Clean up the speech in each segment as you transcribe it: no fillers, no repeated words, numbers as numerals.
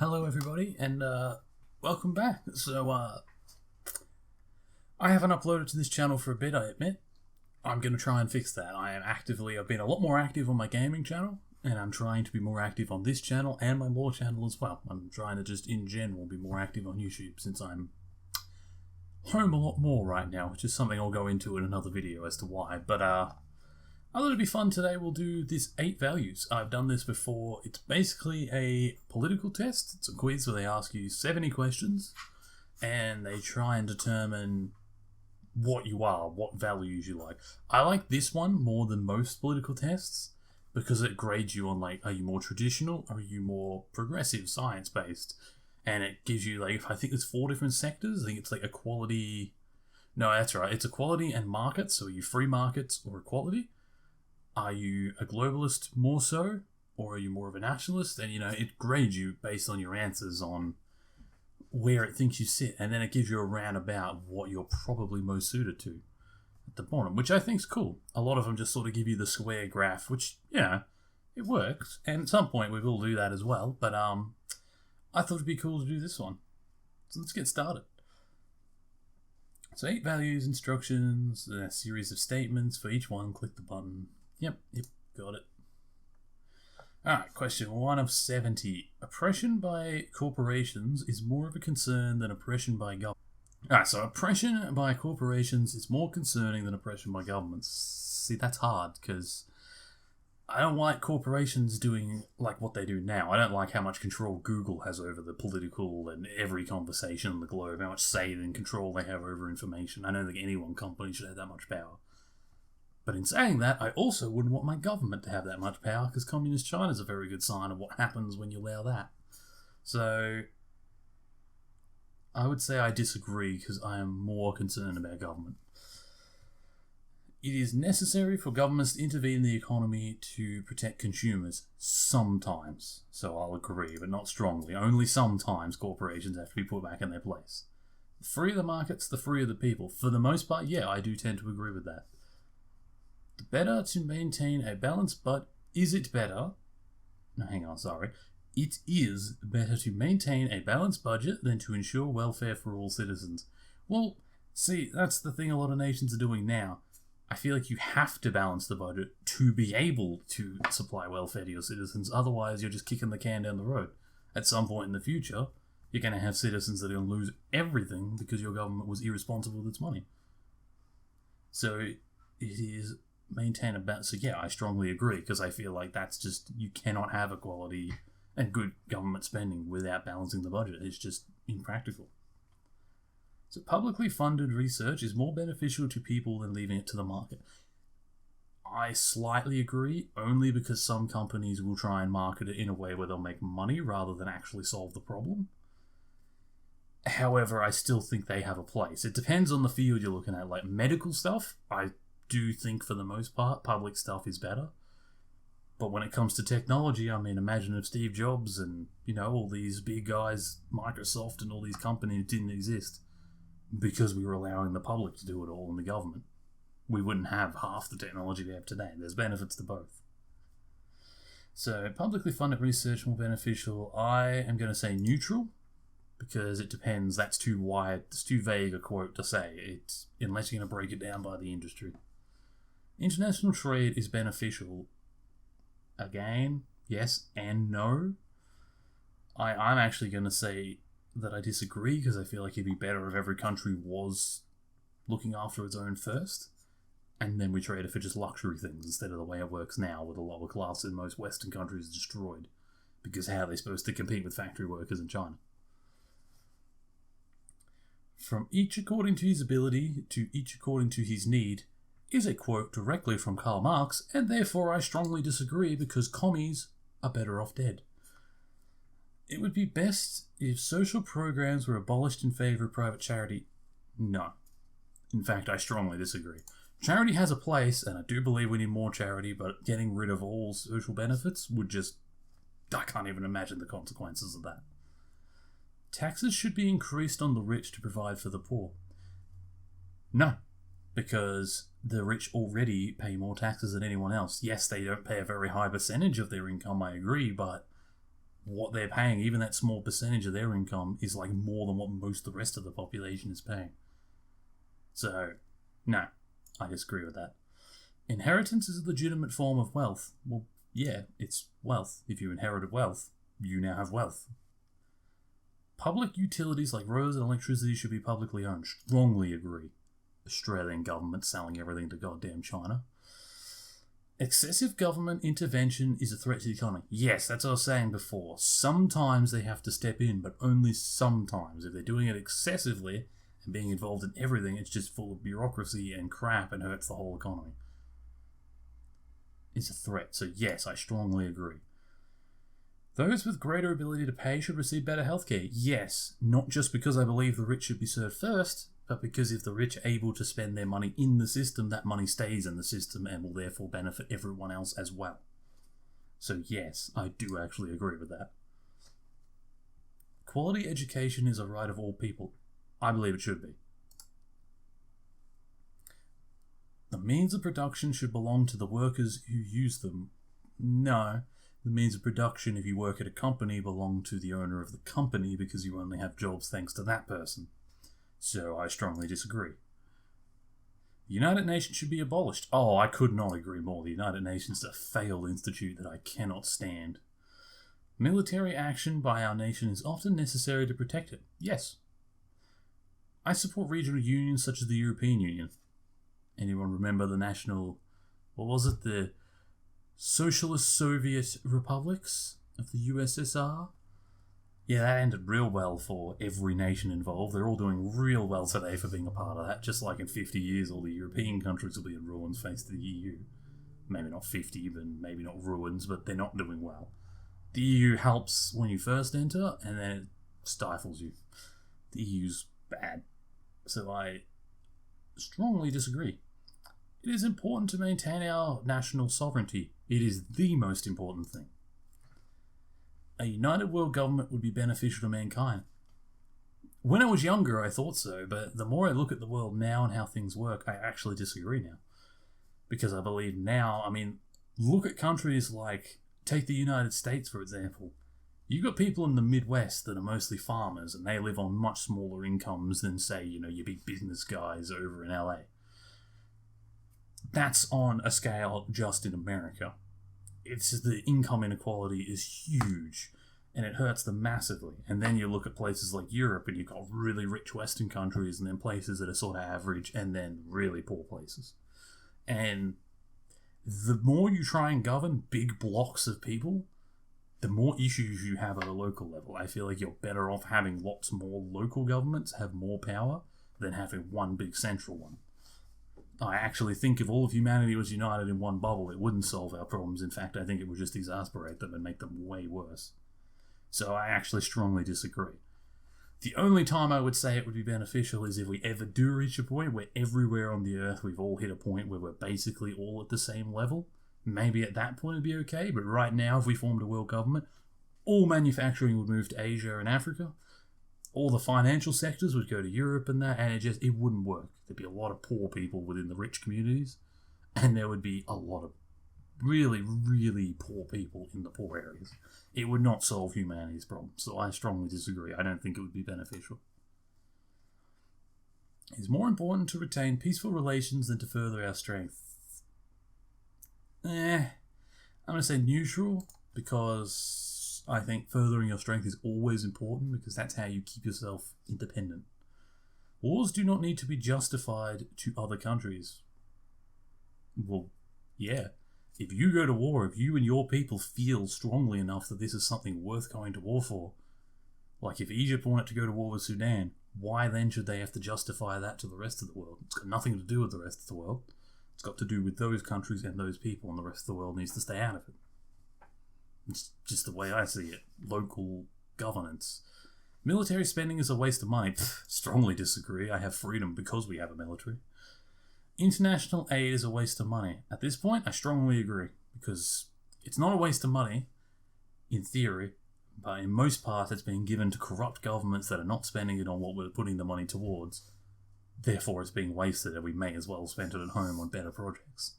Hello everybody, and welcome back. So, I haven't uploaded to this channel for a bit, I admit. I'm going to try and fix that. I've been a lot more active on my gaming channel, and I'm trying to be more active on this channel and my lore channel as well. I'm trying to just, in general, be more active on YouTube since I'm home a lot more right now, which is something I'll go into in another video as to why. But, I thought it'd be fun today. We'll do this 8 values. I've done this before. It's basically a political test. It's a quiz where they ask you 70 questions and they try and determine what you are, what values you like. I like this one more than most political tests because it grades you on, like, are you more traditional or are you more progressive, science-based? And it gives you, like, I think there's 4 different sectors. I think it's like equality. No, that's right. It's equality and markets. So are you free markets or equality? Are you a globalist more so, or are you more of a nationalist? And, it grades you based on your answers on where it thinks you sit, and then it gives you a roundabout what you're probably most suited to at the bottom, which I think's cool. A lot of them just sort of give you the square graph, which, it works, and at some point we will do that as well, but I thought it'd be cool to do this one. So let's get started. So 8 values, instructions, a series of statements for each one. Click the button. Yep, got it. Alright, question 1 of 70. Oppression by corporations is more of a concern than oppression by government. Alright, so oppression by corporations is more concerning than oppression by governments. See, that's hard, because I don't like corporations doing like what they do now. I don't like how much control Google has over the political and every conversation on the globe, how much say and control they have over information. I don't think any one company should have that much power. But in saying that, I also wouldn't want my government to have that much power, because Communist China is a very good sign of what happens when you allow that. So I would say I disagree, because I am more concerned about government. It is necessary for governments to intervene in the economy to protect consumers. Sometimes. So I'll agree, but not strongly. Only sometimes corporations have to be put back in their place. The freer the markets, the freer the people. For the most part, yeah, I do tend to agree with that. Better to maintain a balanced is it better? No, hang on, sorry. It is better to maintain a balanced budget than to ensure welfare for all citizens. Well, see, that's the thing a lot of nations are doing now. I feel like you have to balance the budget to be able to supply welfare to your citizens. Otherwise, you're just kicking the can down the road. At some point in the future, you're going to have citizens that are going to lose everything because your government was irresponsible with its money. So it is maintain a balance. So yeah, I strongly agree, because I feel like that's just, you cannot have equality and good government spending without balancing the budget. It's just impractical. So publicly funded research is more beneficial to people than leaving it to the market. I slightly agree, only because some companies will try and market it in a way where they'll make money rather than actually solve the problem. However, I still think they have a place. It depends on the field you're looking at. Like medical stuff, I do think for the most part public stuff is better. But when it comes to technology, I mean, imagine if Steve Jobs and, all these big guys, Microsoft and all these companies didn't exist because we were allowing the public to do it all in the government. We wouldn't have half the technology we have today. There's benefits to both. So publicly funded research more beneficial. I am going to say neutral, because it depends. That's too wide. It's too vague a quote to say. It's unless you're going to break it down by the industry. International trade is beneficial. Again, yes and no. I'm actually going to say that I disagree, because I feel like it'd be better if every country was looking after its own first, and then we trade it for just luxury things instead of the way it works now, with the lower class in most Western countries destroyed, because how are they supposed to compete with factory workers in China? From each according to his ability to each according to his need is a quote directly from Karl Marx, and therefore I strongly disagree, because commies are better off dead. It would be best if social programs were abolished in favour of private charity. No. In fact, I strongly disagree. Charity has a place, and I do believe we need more charity, but getting rid of all social benefits would just... I can't even imagine the consequences of that. Taxes should be increased on the rich to provide for the poor. No. Because the rich already pay more taxes than anyone else. Yes, they don't pay a very high percentage of their income, I agree, but what they're paying, even that small percentage of their income, is like more than what most of the rest of the population is paying. So, no, I disagree with that. Inheritance is a legitimate form of wealth. Well, yeah, it's wealth. If you inherited wealth, you now have wealth. Public utilities like roads and electricity should be publicly owned. Strongly agree. Australian government selling everything to goddamn China. Excessive government intervention is a threat to the economy. Yes, that's what I was saying before. Sometimes they have to step in, but only sometimes. If they're doing it excessively and being involved in everything, it's just full of bureaucracy and crap and hurts the whole economy. It's a threat, so yes, I strongly agree. Those with greater ability to pay should receive better healthcare. Yes, not just because I believe the rich should be served first, but because if the rich are able to spend their money in the system, that money stays in the system and will therefore benefit everyone else as well. So yes, I do actually agree with that. Quality education is a right of all people. I believe it should be. The means of production should belong to the workers who use them. No. The means of production, if you work at a company, belong to the owner of the company because you only have jobs thanks to that person. So I strongly disagree. The United Nations should be abolished. Oh, I could not agree more. The United Nations is a failed institute that I cannot stand. Military action by our nation is often necessary to protect it. Yes. I support regional unions such as the European Union. Anyone remember the national... What was it? The Socialist Soviet Republics of the USSR? Yeah, that ended real well for every nation involved. They're all doing real well today for being a part of that. Just like in 50 years, all the European countries will be in ruins thanks to the EU. Maybe not 50, but maybe not ruins, but they're not doing well. The EU helps when you first enter, and then it stifles you. The EU's bad. So I strongly disagree. It is important to maintain our national sovereignty. It is the most important thing. A united world government would be beneficial to mankind. When I was younger, I thought so, but the more I look at the world now and how things work, I actually disagree now. Because I believe now, look at countries like, take the United States for example. You've got people in the Midwest that are mostly farmers, and they live on much smaller incomes than, say, your big business guys over in LA. That's on a scale just in America. It's the income inequality is huge, and it hurts them massively. And then you look at places like Europe, and you've got really rich Western countries, and then places that are sort of average, and then really poor places. And the more you try and govern big blocks of people, the more issues you have at a local level. I feel like you're better off having lots more local governments have more power than having one big central one. I actually think if all of humanity was united in one bubble, it wouldn't solve our problems. In fact, I think it would just exasperate them and make them way worse. So I actually strongly disagree. The only time I would say it would be beneficial is if we ever do reach a point where everywhere on the earth we've all hit a point where we're basically all at the same level. Maybe at that point it'd be okay, but right now if we formed a world government, all manufacturing would move to Asia and Africa. All the financial sectors would go to Europe and that, and it wouldn't work. There'd be a lot of poor people within the rich communities, and there would be a lot of really, really poor people in the poor areas. It would not solve humanity's problems, so I strongly disagree. I don't think it would be beneficial. It's more important to retain peaceful relations than to further our strength. I'm going to say neutral, because I think furthering your strength is always important, because that's how you keep yourself independent. Wars do not need to be justified to other countries. Well, yeah. If you go to war, if you and your people feel strongly enough that this is something worth going to war for, like if Egypt wanted to go to war with Sudan, why then should they have to justify that to the rest of the world? It's got nothing to do with the rest of the world. It's got to do with those countries and those people, and the rest of the world needs to stay out of it. It's just the way I see it. Local governance. Military spending is a waste of money. Strongly disagree. I have freedom because we have a military. International aid is a waste of money. At this point, I strongly agree, because it's not a waste of money, in theory, but in most part it's being given to corrupt governments that are not spending it on what we're putting the money towards. Therefore, it's being wasted, and we may as well spend it at home on better projects.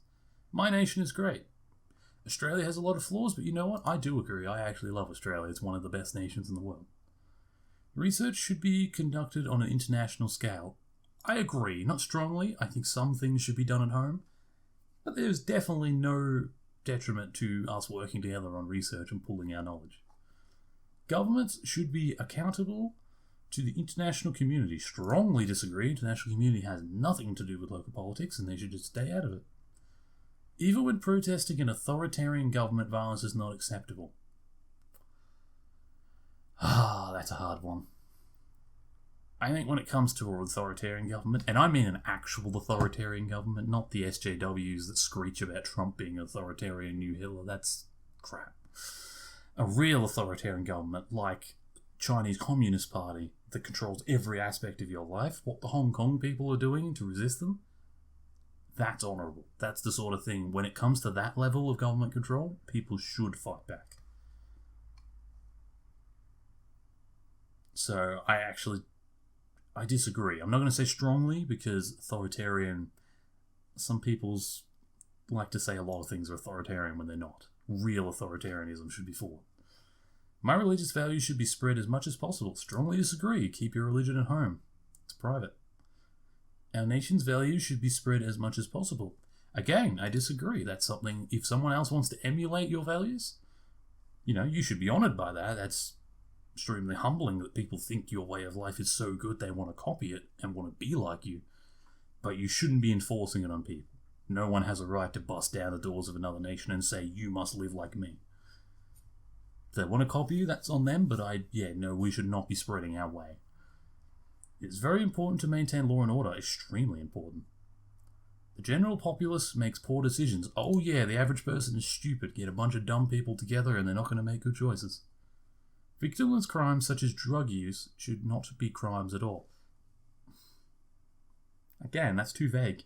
My nation is great. Australia has a lot of flaws, but you know what? I do agree. I actually love Australia. It's one of the best nations in the world. Research should be conducted on an international scale. I agree, not strongly. I think some things should be done at home, but there's definitely no detriment to us working together on research and pooling our knowledge. Governments should be accountable to the international community. Strongly disagree. International community has nothing to do with local politics and they should just stay out of it. Even when protesting an authoritarian government, violence is not acceptable. That's a hard one. I think when it comes to an authoritarian government, and I mean an actual authoritarian government, not the SJWs that screech about Trump being authoritarian new Hitler, that's crap. A real authoritarian government, like Chinese Communist Party, that controls every aspect of your life, what the Hong Kong people are doing to resist them, that's honourable. That's the sort of thing, when it comes to that level of government control, people should fight back. So I disagree. I'm not going to say strongly because authoritarian, some people's like to say a lot of things are authoritarian when they're not. Real authoritarianism should be fought. My religious values should be spread as much as possible. Strongly disagree. Keep your religion at home. It's private. Our nation's values should be spread as much as possible. Again, I disagree. That's something, if someone else wants to emulate your values, you should be honoured by that. That's extremely humbling that people think your way of life is so good they want to copy it and want to be like you. But you shouldn't be enforcing it on people. No one has a right to bust down the doors of another nation and say, you must live like me. If they want to copy you, that's on them, but we should not be spreading our way. It's very important to maintain law and order, extremely important. The general populace makes poor decisions. Oh yeah, the average person is stupid. Get a bunch of dumb people together and they're not going to make good choices. Victimless crimes such as drug use should not be crimes at all. Again, that's too vague.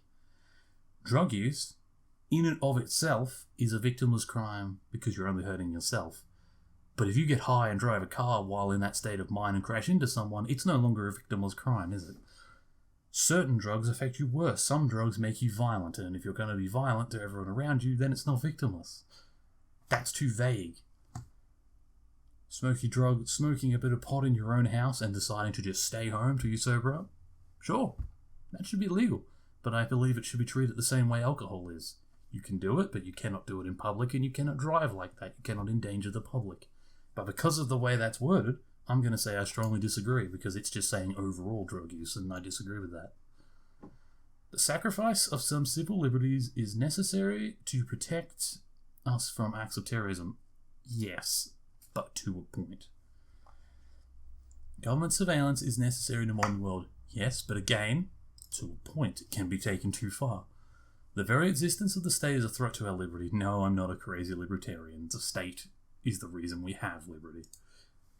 Drug use, in and of itself, is a victimless crime because you're only hurting yourself. But if you get high and drive a car while in that state of mind and crash into someone, it's no longer a victimless crime, is it? Certain drugs affect you worse. Some drugs make you violent, and if you're going to be violent to everyone around you, then it's not victimless. That's too vague. Smoking a bit of pot in your own house and deciding to just stay home till you sober up? Sure, that should be legal, but I believe it should be treated the same way alcohol is. You can do it, but you cannot do it in public, and you cannot drive like that. You cannot endanger the public. But because of the way that's worded, I'm going to say I strongly disagree, because it's just saying overall drug use, and I disagree with that. The sacrifice of some civil liberties is necessary to protect us from acts of terrorism. Yes, but to a point. Government surveillance is necessary in a modern world. Yes, but again, to a point. It can be taken too far. The very existence of the state is a threat to our liberty. No, I'm not a crazy libertarian. The state is the reason we have liberty.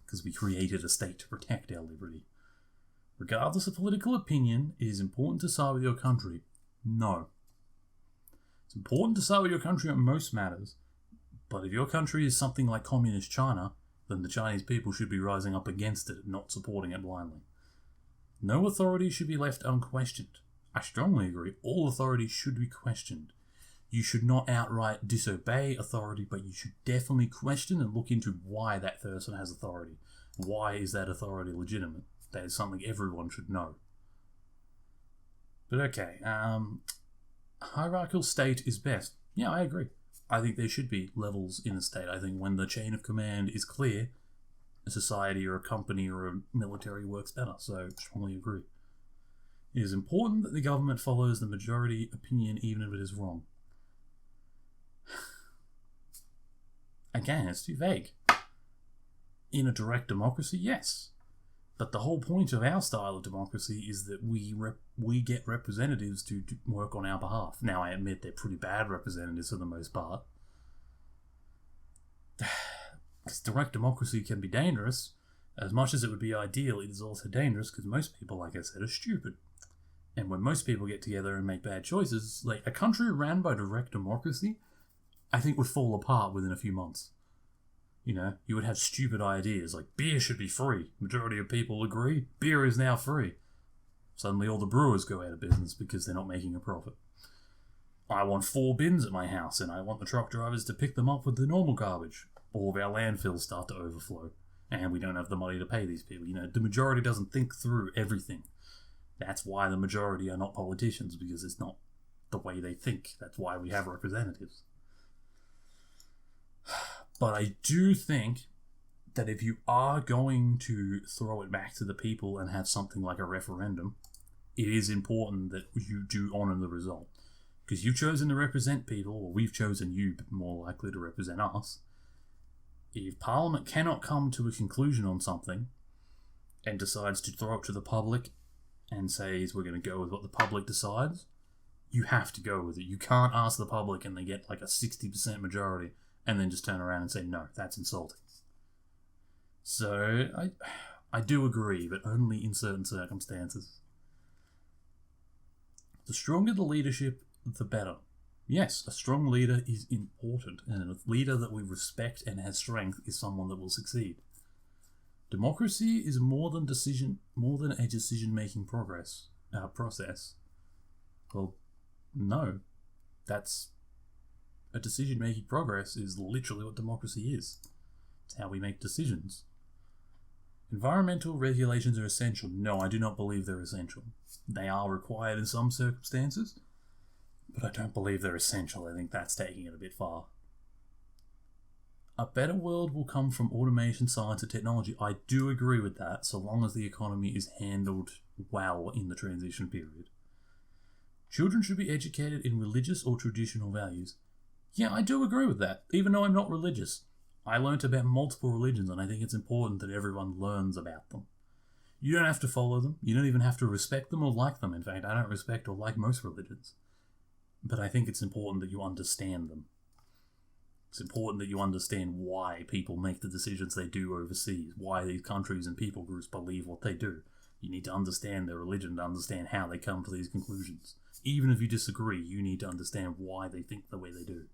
Because we created a state to protect our liberty. Regardless of political opinion, it is important to side with your country. No. It's important to side with your country on most matters. But if your country is something like communist China, then the Chinese people should be rising up against it, not supporting it blindly. No authority should be left unquestioned. I strongly agree. All authority should be questioned. You should not outright disobey authority, but you should definitely question and look into why that person has authority. Why is that authority legitimate? That is something everyone should know. But okay, hierarchical state is best. Yeah, I agree. I think there should be levels in a state. I think when the chain of command is clear, a society or a company or a military works better. So I strongly agree. It is important that the government follows the majority opinion even if it is wrong. Again, it's too vague. In a direct democracy, yes. But the whole point of our style of democracy is that we get representatives to work on our behalf. Now, I admit they're pretty bad representatives for the most part. Because direct democracy can be dangerous. As much as it would be ideal, it is also dangerous because most people, like I said, are stupid. And when most people get together and make bad choices, like a country ran by direct democracy, I think would fall apart within a few months. You would have stupid ideas like beer should be free. Majority of people agree beer is now free. Suddenly all the brewers go out of business because they're not making a profit. I want 4 bins at my house, and I want the truck drivers to pick them up with the normal garbage. All of our landfills start to overflow, and we don't have the money to pay these people. The majority doesn't think through everything. That's why the majority are not politicians, because it's not the way they think. That's why we have representatives. But I do think that if you are going to throw it back to the people and have something like a referendum, it is important that you do honour the result. Because you've chosen to represent people, or we've chosen you, but more likely to represent us. If Parliament cannot come to a conclusion on something and decides to throw it to the public and says we're going to go with what the public decides, you have to go with it. You can't ask the public and they get like a 60% majority and then just turn around and say, no, that's insulting. So I do agree, but only in certain circumstances. The stronger the leadership, the better. Yes, a strong leader is important, and a leader that we respect and has strength is someone that will succeed. Democracy is more than a decision-making process. Well, no. That's a decision-making progress is literally what democracy is. It's how we make decisions. Environmental regulations are essential. No, I do not believe they're essential. They are required in some circumstances, but I don't believe they're essential. I think that's taking it a bit far. A better world will come from automation, science, and technology. I do agree with that, so long as the economy is handled well in the transition period. Children should be educated in religious or traditional values. Yeah, I do agree with that, even though I'm not religious. I learnt about multiple religions, and I think it's important that everyone learns about them. You don't have to follow them. You don't even have to respect them or like them. In fact, I don't respect or like most religions. But I think it's important that you understand them. It's important that you understand why people make the decisions they do overseas, why these countries and people groups believe what they do. You need to understand their religion to understand how they come to these conclusions. Even if you disagree, you need to understand why they think the way they do.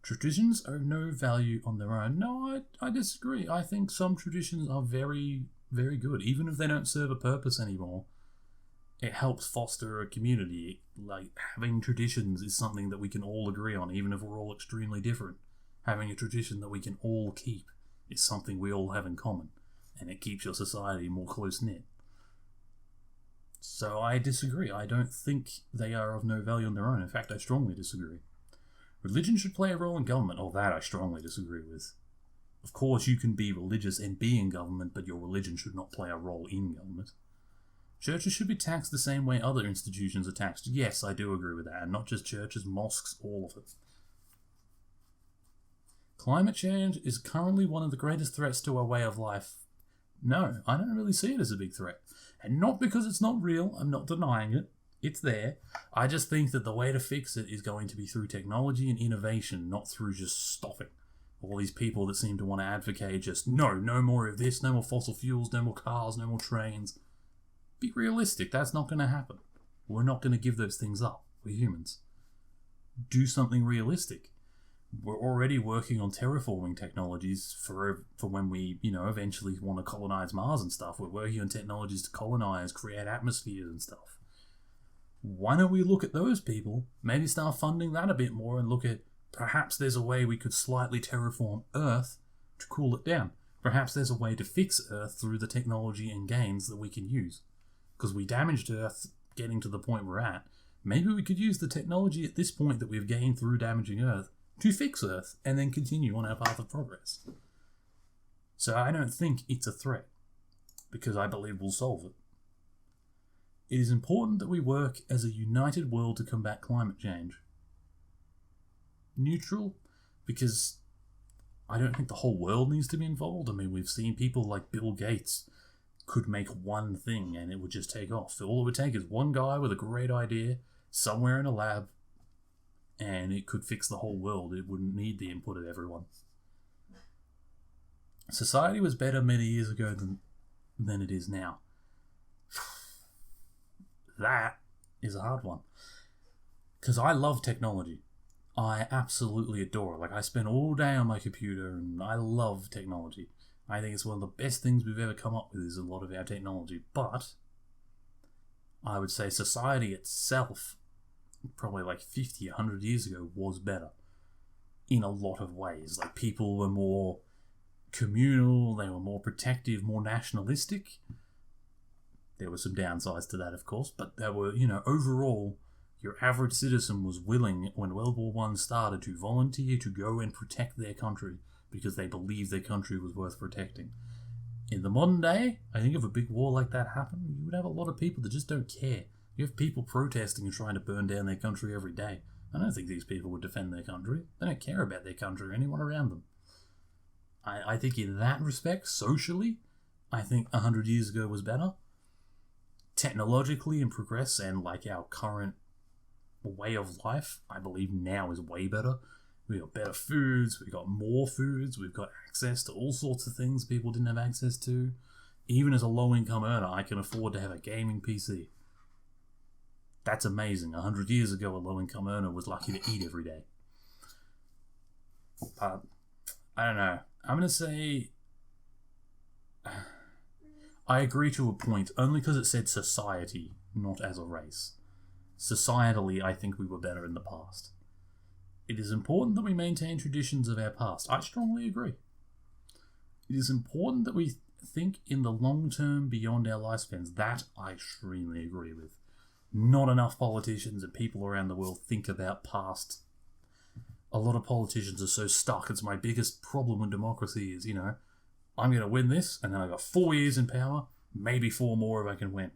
Traditions are of no value on their own. No, I disagree. I think some traditions are very, very good. Even if they don't serve a purpose anymore, it helps foster a community. Like, having traditions is something that we can all agree on, even if we're all extremely different. Having a tradition that we can all keep is something we all have in common, and it keeps your society more close-knit. So I disagree. I don't think they are of no value on their own. In fact, I strongly disagree. Religion should play a role in government, or that I strongly disagree with. Of course, you can be religious and be in government, but your religion should not play a role in government. Churches should be taxed the same way other institutions are taxed. Yes, I do agree with that, and not just churches, mosques, all of it. Climate change is currently one of the greatest threats to our way of life. No, I don't really see it as a big threat. And not because it's not real, I'm not denying it. It's there. I just think that the way to fix it is going to be through technology and innovation, not through just stopping. All these people that seem to want to advocate just, no more of this, no more fossil fuels, no more cars, no more trains. Be realistic, that's not going to happen. We're not going to give those things up. We're humans. Do something realistic. We're already working on terraforming technologies for when we, eventually want to colonize Mars and stuff. We're working on technologies to colonize, create atmospheres and stuff. Why don't we look at those people, maybe start funding that a bit more, and look at perhaps there's a way we could slightly terraform Earth to cool it down. Perhaps there's a way to fix Earth through the technology and gains that we can use. Because we damaged Earth getting to the point we're at. Maybe we could use the technology at this point that we've gained through damaging Earth to fix Earth and then continue on our path of progress. So I don't think it's a threat, because I believe we'll solve it. It is important that we work as a united world to combat climate change. Neutral, because I don't think the whole world needs to be involved. I mean, we've seen people like Bill Gates could make one thing and it would just take off. All it would take is one guy with a great idea somewhere in a lab, and it could fix the whole world. It wouldn't need the input of everyone. Society was better many years ago than it is now. That is a hard one. Because I love technology. I absolutely adore it. Like, I spend all day on my computer and I love technology. I think it's one of the best things we've ever come up with is a lot of our technology. But I would say society itself probably like 50, 100 years ago was better in a lot of ways. Like, people were more communal, they were more protective, more nationalistic. There were some downsides to that, of course, but there were, overall, your average citizen was willing, when World War One started, to volunteer to go and protect their country because they believed their country was worth protecting. In the modern day, I think if a big war like that happened, you would have a lot of people that just don't care. You have people protesting and trying to burn down their country every day. I don't think these people would defend their country. They don't care about their country or anyone around them. I think in that respect, socially, I think 100 years ago was better. Technologically and progress, and like our current way of life, I believe now is way better. We've got better foods, we've got more foods, we've got access to all sorts of things people didn't have access to. Even as a low-income earner, I can afford to have a gaming PC. That's amazing. 100 years ago, a low-income earner was lucky to eat every day. But, I don't know. I'm going to say I agree to a point, only because it said society, not as a race. Societally, I think we were better in the past. It is important that we maintain traditions of our past. I strongly agree. It is important that we think in the long term beyond our lifespans. That I extremely agree with. Not enough politicians and people around the world think about past. A lot of politicians are so stuck. It's my biggest problem with democracy is, I'm going to win this, and then I got 4 years in power, maybe 4 more if I can win.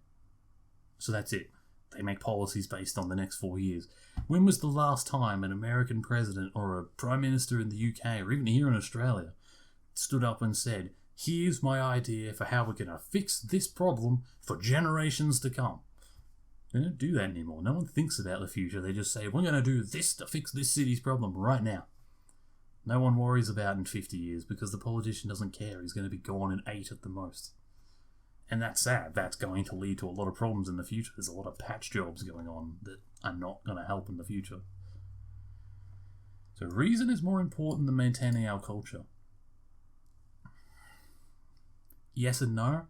So that's it. They make policies based on the next 4 years. When was the last time an American president or a prime minister in the UK, or even here in Australia, stood up and said, here's my idea for how we're going to fix this problem for generations to come? They don't do that anymore. No one thinks about the future. They just say, we're going to do this to fix this city's problem right now. No one worries about in 50 years because the politician doesn't care. He's going to be gone in 8 at the most. And that's sad. That's going to lead to a lot of problems in the future. There's a lot of patch jobs going on that are not going to help in the future. So reason is more important than maintaining our culture. Yes and no.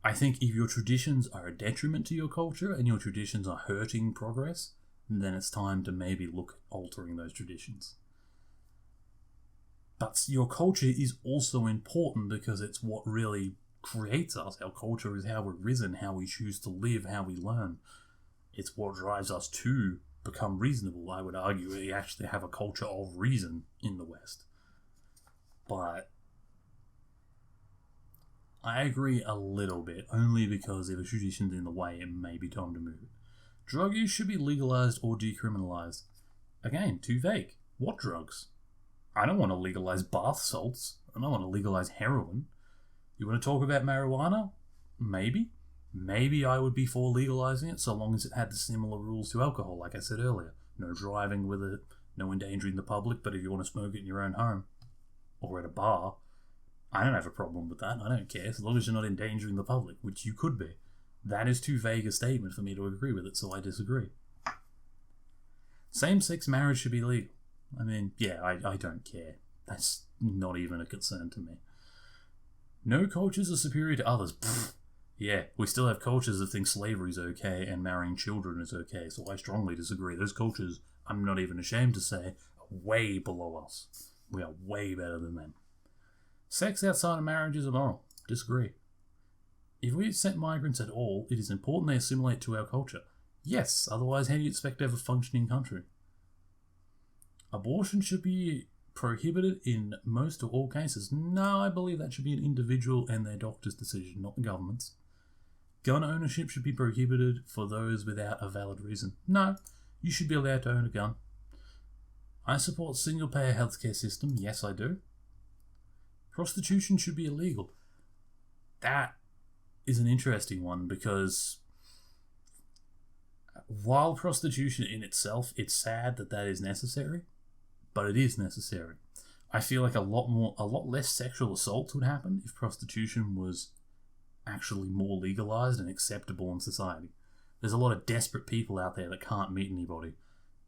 I think if your traditions are a detriment to your culture and your traditions are hurting progress, then it's time to maybe look at altering those traditions. But your culture is also important because it's what really creates us. Our culture is how we're risen, how we choose to live, how we learn. It's what drives us to become reasonable. I would argue we actually have a culture of reason in the West. But I agree a little bit, only because if a tradition's in the way, it may be time to move it. Drug use should be legalized or decriminalized. Again, too vague. What drugs? I don't want to legalize bath salts. I don't want to legalize heroin. You want to talk about marijuana? Maybe. Maybe I would be for legalizing it so long as it had the similar rules to alcohol, like I said earlier. No driving with it, no endangering the public, but if you want to smoke it in your own home or at a bar, I don't have a problem with that. I don't care, as long as you're not endangering the public, which you could be. That is too vague a statement for me to agree with it, so I disagree. Same-sex marriage should be legal. I mean, yeah, I don't care. That's not even a concern to me. No cultures are superior to others. Pfft. Yeah, we still have cultures that think slavery is okay and marrying children is okay, so I strongly disagree. Those cultures, I'm not even ashamed to say, are way below us. We are way better than them. Sex outside of marriage is immoral. Disagree. If we accept migrants at all, it is important they assimilate to our culture. Yes, otherwise how do you expect to have a functioning country? Abortion should be prohibited in most or all cases. No, I believe that should be an individual and their doctor's decision, not the government's. Gun ownership should be prohibited for those without a valid reason. No, you should be allowed to own a gun. I support single-payer healthcare system. Yes, I do. Prostitution should be illegal. That is an interesting one because while prostitution in itself, it's sad that that is necessary, but it is necessary. I feel like a lot less sexual assault would happen if prostitution was actually more legalized and acceptable in society. There's a lot of desperate people out there that can't meet anybody,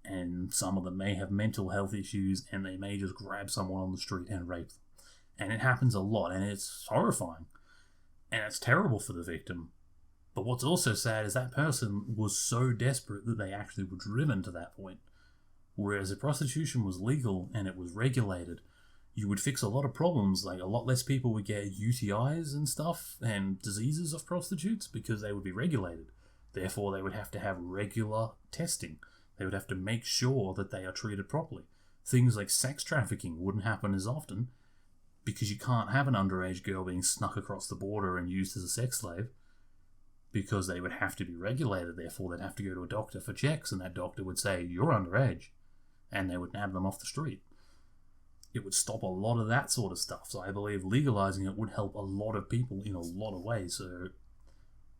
and some of them may have mental health issues and they may just grab someone on the street and rape them. And it happens a lot, and it's horrifying. And it's terrible for the victim. But what's also sad is that person was so desperate that they actually were driven to that point. Whereas if prostitution was legal and it was regulated, you would fix a lot of problems. Like, a lot less people would get UTIs and stuff and diseases of prostitutes because they would be regulated. Therefore, they would have to have regular testing. They would have to make sure that they are treated properly. Things like sex trafficking wouldn't happen as often because you can't have an underage girl being snuck across the border and used as a sex slave, because they would have to be regulated. Therefore, they'd have to go to a doctor for checks, and that doctor would say, "You're underage," and they would nab them off the street. It would stop a lot of that sort of stuff. So I believe legalizing it would help a lot of people in a lot of ways. So it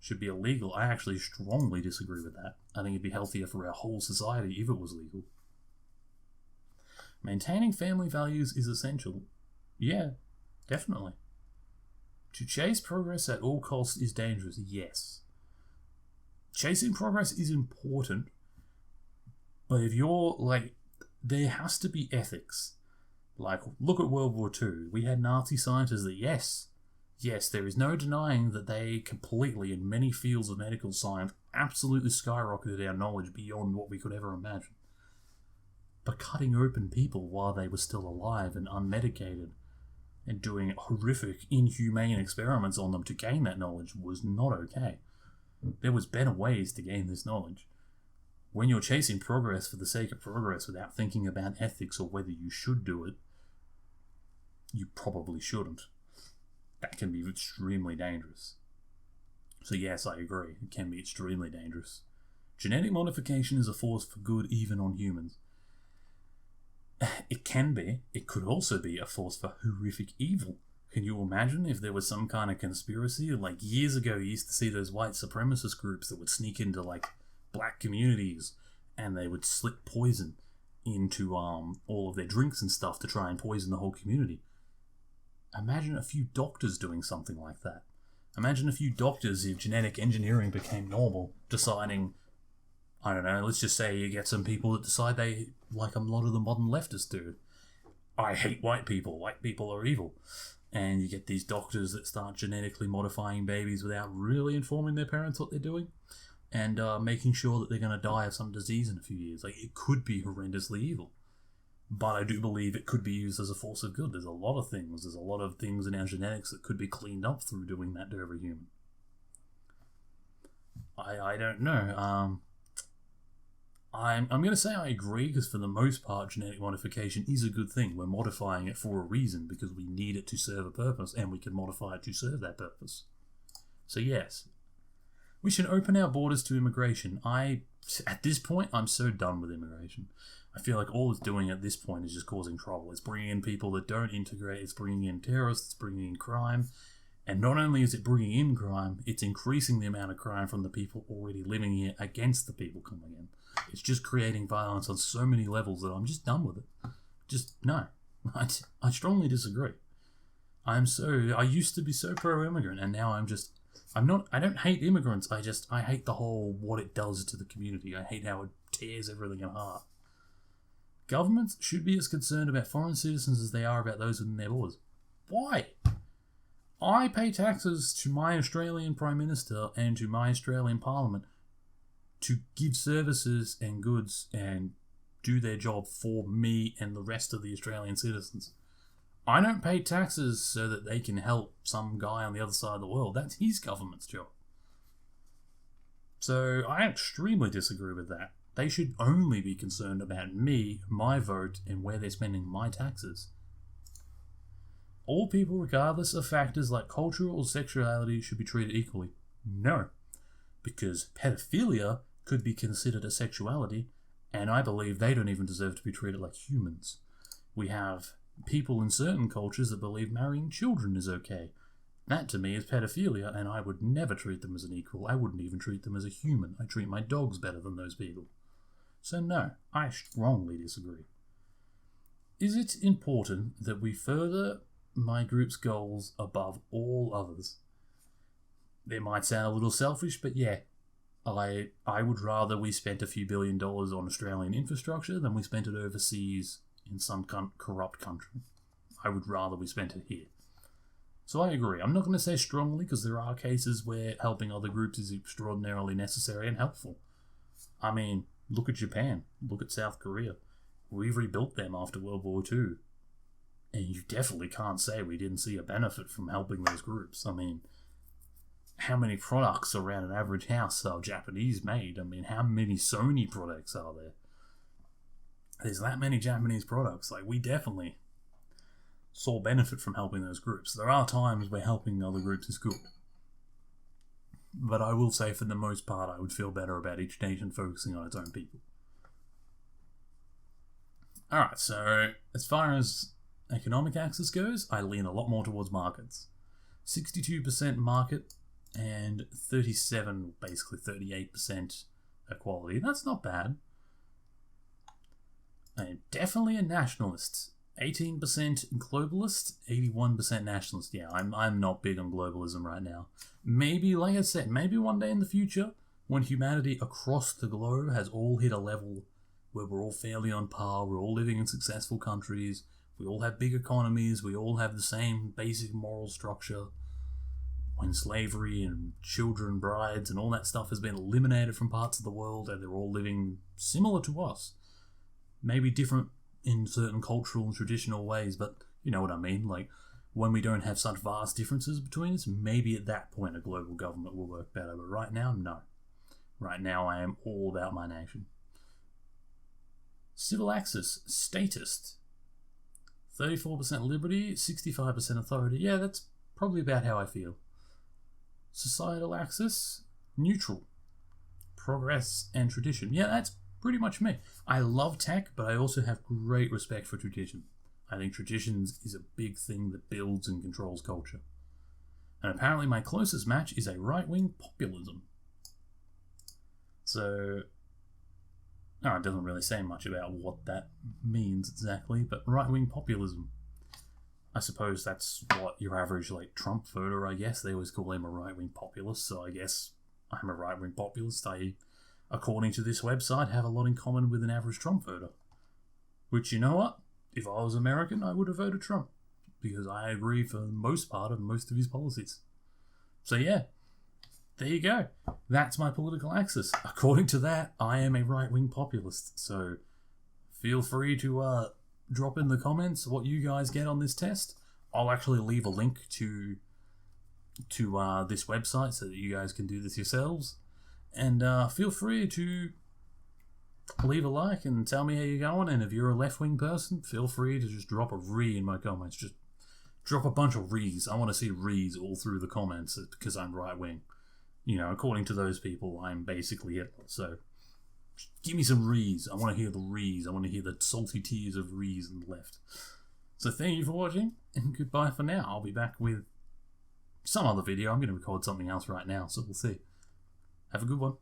should be illegal. I actually strongly disagree with that. I think it'd be healthier for our whole society if it was legal. Maintaining family values is essential. Yeah, definitely. To chase progress at all costs is dangerous. Yes. Chasing progress is important, but if you're like, there has to be ethics. Like, look at World War II. We had Nazi scientists that, yes, there is no denying that they completely, in many fields of medical science, absolutely skyrocketed our knowledge beyond what we could ever imagine. But cutting open people while they were still alive and unmedicated and doing horrific, inhumane experiments on them to gain that knowledge was not okay. There was better ways to gain this knowledge. When you're chasing progress for the sake of progress without thinking about ethics or whether you should do it, you probably shouldn't. That can be extremely dangerous. So yes, I agree, it can be extremely dangerous. Genetic modification is a force for good even on humans. It can be. It could also be a force for horrific evil. Can you imagine if there was some kind of conspiracy? Like, years ago, you used to see those white supremacist groups that would sneak into, like, black communities, and they would slip poison into all of their drinks and stuff to try and poison the whole community. Imagine a few doctors doing something like that. Imagine a few doctors, if genetic engineering became normal, deciding, I don't know, let's just say you get some people that decide they, like a lot of the modern leftists do, I hate white people are evil. And you get these doctors that start genetically modifying babies without really informing their parents what they're doing, and making sure that they're going to die of some disease in a few years. Like, it could be horrendously evil. But I do believe it could be used as a force of good. There's a lot of things in our genetics that could be cleaned up through doing that to every human. I don't know. I'm going to say I agree, because for the most part, genetic modification is a good thing. We're modifying it for a reason, because we need it to serve a purpose, and we can modify it to serve that purpose. So yes, we should open our borders to immigration. At this point, I'm so done with immigration. I feel like all it's doing at this point is just causing trouble. It's bringing in people that don't integrate, it's bringing in terrorists, it's bringing in crime. And not only is it bringing in crime, it's increasing the amount of crime from the people already living here against the people coming in. It's just creating violence on so many levels that I'm just done with it. Just, no. I strongly disagree. I used to be so pro-immigrant, and now I don't hate immigrants, I hate the whole, what it does to the community. I hate how it tears everything apart. Governments should be as concerned about foreign citizens as they are about those within their borders. Why? I pay taxes to my Australian Prime Minister and to my Australian Parliament to give services and goods and do their job for me and the rest of the Australian citizens. I don't pay taxes so that they can help some guy on the other side of the world. That's his government's job. So I extremely disagree with that. They should only be concerned about me, my vote, and where they're spending my taxes. All people, regardless of factors like culture or sexuality, should be treated equally. No. Because pedophilia could be considered a sexuality, and I believe they don't even deserve to be treated like humans. We have people in certain cultures that believe marrying children is okay. That to me is pedophilia, and I would never treat them as an equal. I wouldn't even treat them as a human. I treat my dogs better than those people. So no, I strongly disagree. Is it important that we further my group's goals above all others? It might sound a little selfish, but yeah, I would rather we spent a few $1 billion on Australian infrastructure than we spent it overseas in some corrupt country. I would rather we spent it here. So I agree. I'm not going to say strongly because there are cases where helping other groups is extraordinarily necessary and helpful. I mean, look at Japan. Look at South Korea. We rebuilt them after World War II. And you definitely can't say we didn't see a benefit from helping those groups. I mean, how many products around an average house are Japanese made? I mean, how many Sony products are there? There's that many Japanese products. Like, we definitely saw benefit from helping those groups. There are times where helping other groups is good. But I will say, for the most part, I would feel better about each nation focusing on its own people. Alright, so as far as economic axis goes, I lean a lot more towards markets. 62% market and 37, basically 38% equality. That's not bad. I'm definitely a nationalist. 18% globalist, 81% nationalist. Yeah, I'm not big on globalism right now. Maybe, like I said, maybe one day in the future, when humanity across the globe has all hit a level where we're all fairly on par, we're all living in successful countries, we all have big economies, we all have the same basic moral structure, when slavery and children brides and all that stuff has been eliminated from parts of the world and they're all living similar to us. Maybe different in certain cultural and traditional ways, but you know what I mean, like when we don't have such vast differences between us, maybe at that point a global government will work better, but right now, no. Right now I am all about my nation. Civil axis, statist. 34% liberty, 65% authority. Yeah, that's probably about how I feel. Societal axis, neutral. Progress and tradition. Yeah, that's pretty much me. I love tech, but I also have great respect for tradition. I think traditions is a big thing that builds and controls culture. And apparently my closest match is a right-wing populism. So, it doesn't really say much about what that means exactly, but right-wing populism. I suppose that's what your average, like, Trump voter, I guess. They always call him a right-wing populist, so I guess I'm a right-wing populist. I, according to this website, have a lot in common with an average Trump voter. Which, you know what? If I was American, I would have voted Trump. Because I agree for the most part of most of his policies. So yeah, there you go. That's my political axis. According to that, I am a right-wing populist. So feel free to drop in the comments what you guys get on this test. I'll actually leave a link to this website so that you guys can do this yourselves. And feel free to leave a like and tell me how you're going. And if you're a left-wing person, feel free to just drop a re in my comments. Just drop a bunch of re's. I want to see re's all through the comments because I'm right-wing. You know, according to those people, I'm basically Hitler. So give me some re's. I want to hear the re's. I want to hear the salty tears of re's on the left. So thank you for watching, and goodbye for now. I'll be back with some other video. I'm going to record something else right now, so we'll see. Have a good one.